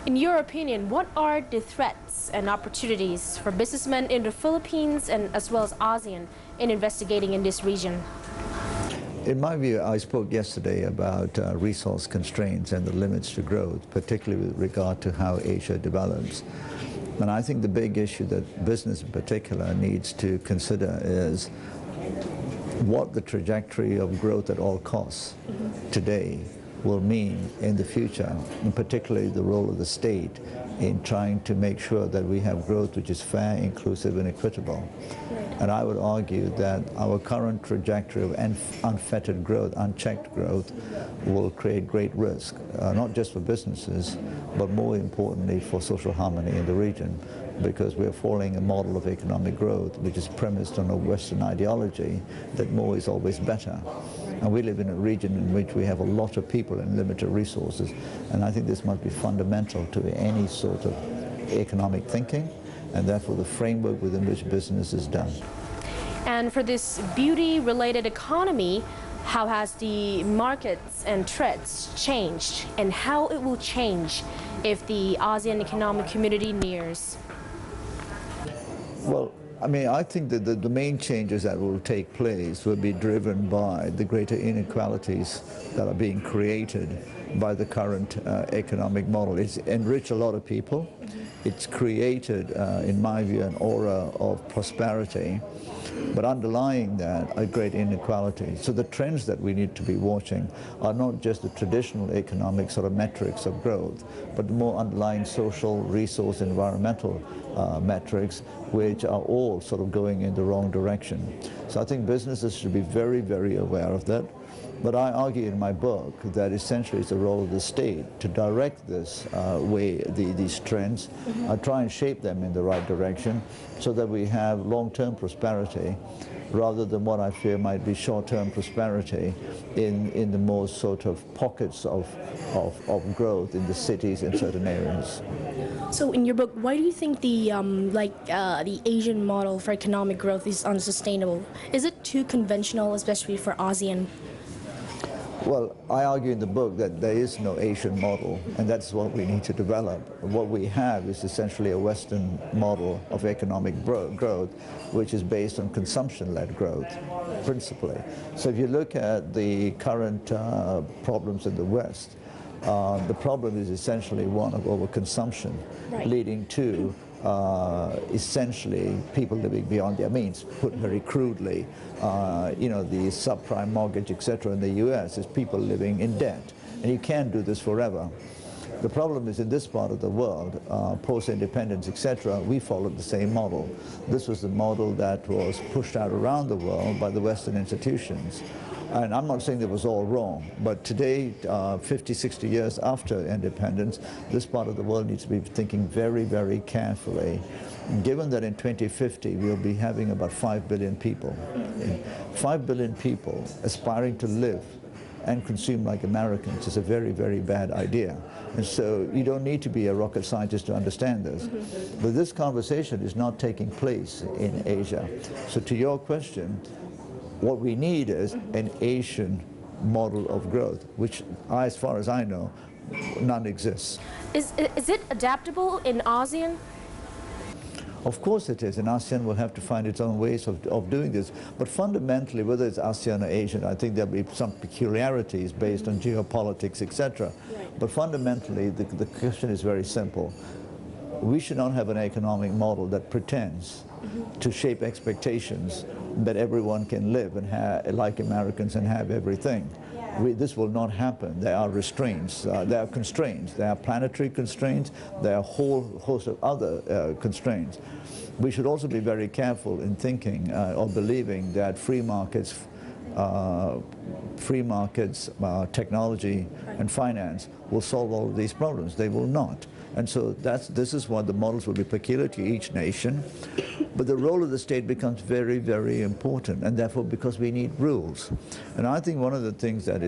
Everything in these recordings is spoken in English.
In your opinion, what are the threats and opportunities for businessmen in the Philippines and as well as ASEAN in investigating in this region? In my view, I spoke yesterday about resource constraints and the limits to growth, particularly with regard to how Asia develops. And I think the big issue that business in particular needs to consider is what the trajectory of growth at all costs today will mean in the future, and particularly the role of the state in trying to make sure that we have growth which is fair, inclusive, and equitable. And I would argue that our current trajectory of unfettered growth, unchecked growth, will create great risk, not just for businesses, but more importantly for social harmony in the region, because we're following a model of economic growth which is premised on a Western ideology that more is always better. And we live in a region in which we have a lot of people and limited resources, and I think this must be fundamental to any sort of economic thinking, and therefore the framework within which business is done. And for this beauty-related economy, how has the markets and threats changed, and how it will change if the ASEAN Economic Community nears? Well, I mean, I think that the main changes that will take place will be driven by the greater inequalities that are being created by the current economic model. It's enriched a lot of people. It's created, in my view, an aura of prosperity, but underlying that are great inequality. So the trends that we need to be watching are not just the traditional economic sort of metrics of growth, but the more underlying social, resource, environmental metrics, which are all sort of going in the wrong direction. So I think businesses should be very, very aware of that. But I argue in my book that essentially it's the role of the state to direct this these trends, try and shape them in the right direction so that we have long-term prosperity rather than what I fear might be short-term prosperity in the more sort of pockets of growth in the cities in certain areas. So in your book, why do you think the Asian model for economic growth is unsustainable? Is it too conventional, especially for ASEAN? Well, I argue in the book that there is no Asian model, and that's what we need to develop. What we have is essentially a Western model of economic growth, which is based on consumption-led growth, principally. So if you look at the current problems in the West, the problem is essentially one of overconsumption, leading to essentially people living beyond their means. Put very crudely, you know, the subprime mortgage, etc. in the US is people living in debt, and you can't do this forever. The problem is in this part of the world, post-independence, etc., we followed the same model. This was the model that was pushed out around the world by the Western institutions. And I'm not saying it was all wrong, but today, 50, 60 years after independence, this part of the world needs to be thinking very, very carefully. Given that in 2050 we'll be having about 5 billion people, 5 billion people aspiring to live and consume like Americans is a very, very bad idea. And so you don't need to be a rocket scientist to understand this. But this conversation is not taking place in Asia. So to your question, what we need is an Asian model of growth, which, as far as I know, none exists. Is it adaptable in ASEAN? Of course it is, and ASEAN will have to find its own ways of doing this. But fundamentally, whether it's ASEAN or Asian, I think there'll be some peculiarities based on geopolitics, etc. But fundamentally, the question is very simple. We should not have an economic model that pretends to shape expectations that everyone can live and like Americans and have everything. This will not happen. There are restraints, there are constraints, there are planetary constraints, there are a whole host of other constraints. We should also be very careful in thinking or believing that free markets, technology and finance will solve all of these problems. They will not. And so this is why the models will be peculiar to each nation. But the role of the state becomes very, very important, and therefore because we need rules. And I think one of the things that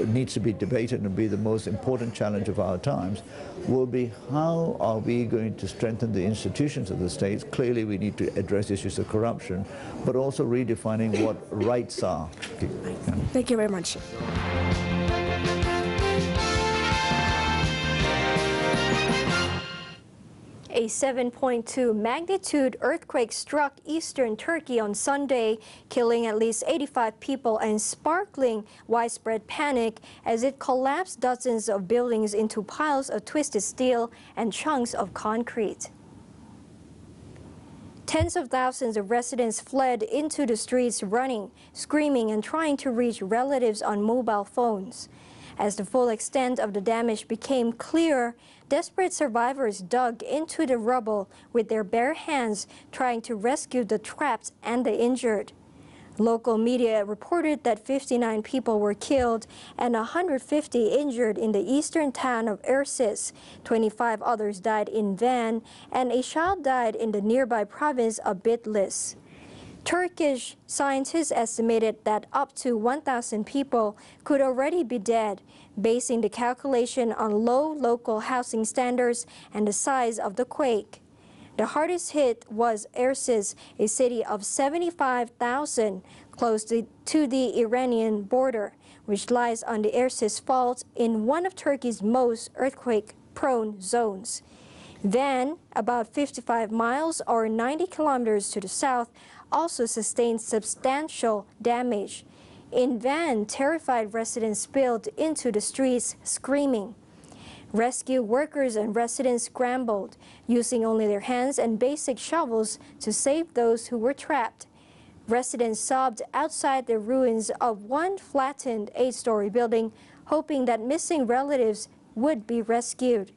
needs to be debated and be the most important challenge of our times will be how are we going to strengthen the institutions of the states. Clearly we need to address issues of corruption, but also redefining what rights are. Thank you very much. A 7.2 magnitude earthquake struck eastern Turkey on Sunday, killing at least 85 people and sparkling widespread panic as it collapsed dozens of buildings into piles of twisted steel and chunks of concrete. Tens of thousands of residents fled into the streets running, screaming, and trying to reach relatives on mobile phones. As the full extent of the damage became clear, desperate survivors dug into the rubble with their bare hands, trying to rescue the trapped and the injured. Local media reported that 59 people were killed and 150 injured in the eastern town of Ersis. 25 others died in Van, and a child died in the nearby province of Bitlis. Turkish scientists estimated that up to 1,000 people could already be dead, basing the calculation on low local housing standards and the size of the quake. The hardest hit was Ersis, a city of 75,000 close to the Iranian border, which lies on the Ersis Fault in one of Turkey's most earthquake-prone zones. Van, about 55 miles or 90 kilometers to the south, also sustained substantial damage. In Van, terrified residents spilled into the streets screaming. Rescue workers and residents scrambled, using only their hands and basic shovels to save those who were trapped. Residents sobbed outside the ruins of one flattened 8-story building, hoping that missing relatives would be rescued.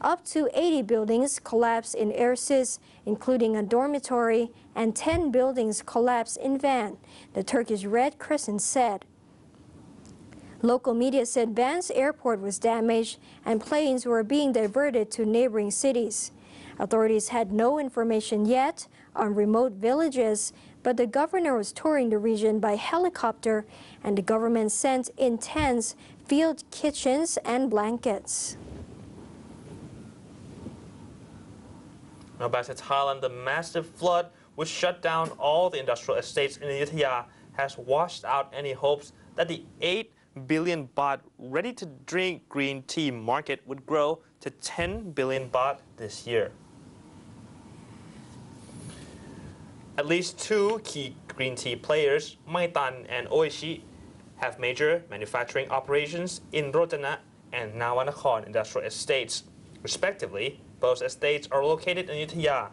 Up to 80 buildings collapsed in Ersis, including a dormitory, and 10 buildings collapsed in Van, the Turkish Red Crescent said. Local media said Van's airport was damaged and planes were being diverted to neighboring cities. Authorities had no information yet on remote villages, but the governor was touring the region by helicopter, and the government sent in tents, field kitchens, and blankets. Now back to Thailand, the massive flood which shut down all the industrial estates in Ayutthaya has washed out any hopes that the 8 billion baht ready-to-drink green tea market would grow to 10 billion baht this year. At least two key green tea players, Maitan and Oishi, have major manufacturing operations in Rotana and Nawanakorn industrial estates, respectively. Both estates are located in Ayutthaya.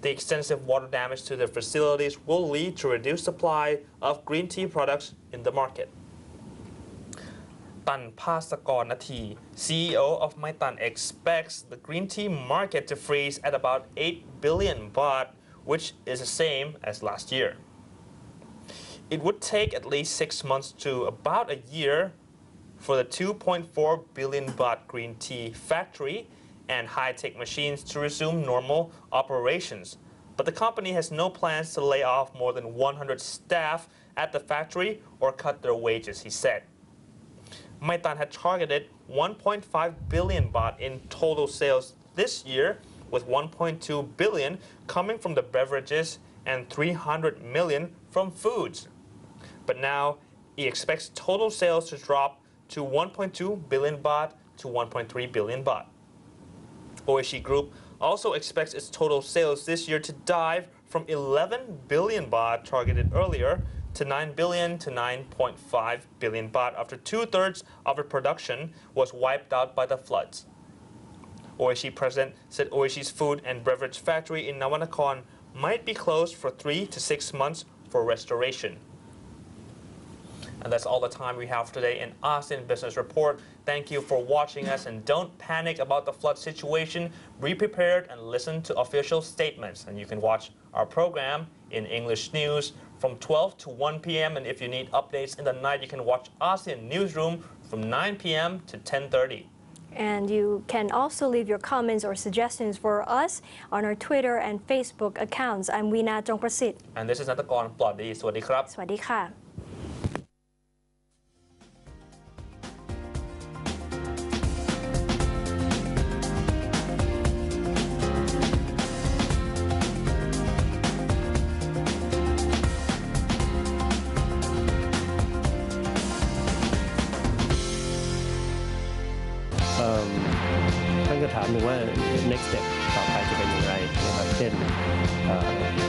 The extensive water damage to their facilities will lead to reduced supply of green tea products in the market. Tan Pasakor Nathi, CEO of Maitan, expects the green tea market to freeze at about 8 billion baht, which is the same as last year. It would take at least 6 months to about a year for the 2.4 billion baht green tea factory and high-tech machines to resume normal operations. But the company has no plans to lay off more than 100 staff at the factory or cut their wages, he said. Maitan had targeted 1.5 billion baht in total sales this year, with 1.2 billion coming from the beverages and 300 million from foods. But now he expects total sales to drop to 1.2 billion baht to 1.3 billion baht. Oishi Group also expects its total sales this year to dive from 11 billion baht targeted earlier to 9 billion to 9.5 billion baht after 2/3 of its production was wiped out by the floods. Oishi president said Oishi's food and beverage factory in Nawanakorn might be closed for 3 to 6 months for restoration. And that's all the time we have today in ASEAN Business Report. Thank you for watching us, and don't panic about the flood situation. Be prepared and listen to official statements. And you can watch our program in English news from 12 to 1 p.m. And if you need updates in the night, you can watch ASEAN Newsroom from 9 p.m. to 10:30. And you can also leave your comments or suggestions for us on our Twitter and Facebook accounts. I'm Weena Jongprasit. And this is Natakon Ploddy. สวัสดีครับ สวัสดีค่ะท่านก็ถาม ถามหนึ่งว่า next step ต่อไปจะเป็นอย่างไรนะครับเช่น